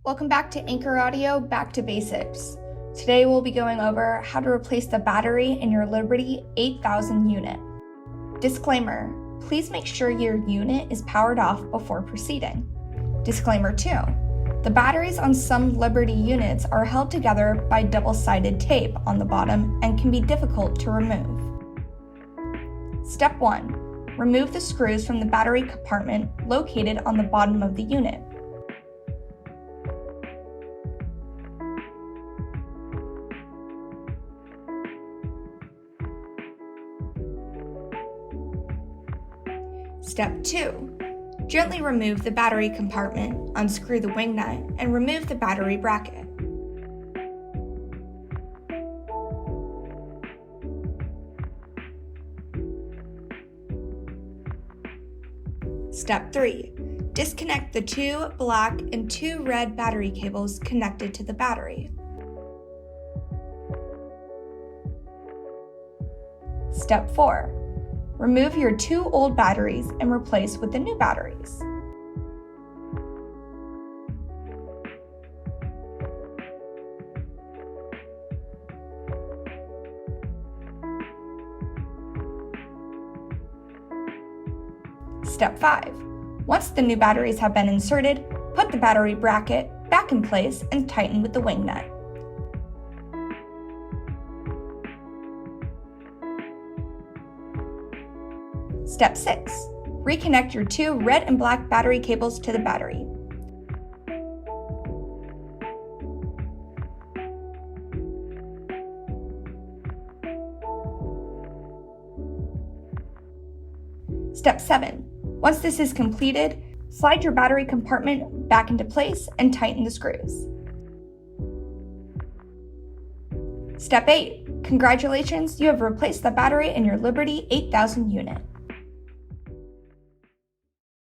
Welcome back to Anchor Audio, Back to Basics. Today we'll be going over how to replace the battery in your Liberty 8000 unit. Disclaimer, please make sure your unit is powered off before proceeding. Disclaimer 2, the batteries on some Liberty units are held together by double-sided tape on the bottom and can be difficult to remove. Step 1, remove the screws from the battery compartment located on the bottom of the unit. Step 2. Gently remove the battery compartment, unscrew the wing nut, and remove the battery bracket. Step 3. Disconnect the 2 black and 2 red battery cables connected to the battery. Step 4. Remove your 2 old batteries and replace with the new batteries. Step 5. Once the new batteries have been inserted, put the battery bracket back in place and tighten with the wing nut. Step 6. Reconnect your 2 red and black battery cables to the battery. Step 7. Once this is completed, slide your battery compartment back into place and tighten the screws. Step 8. Congratulations, you have replaced the battery in your Liberty 8000 unit.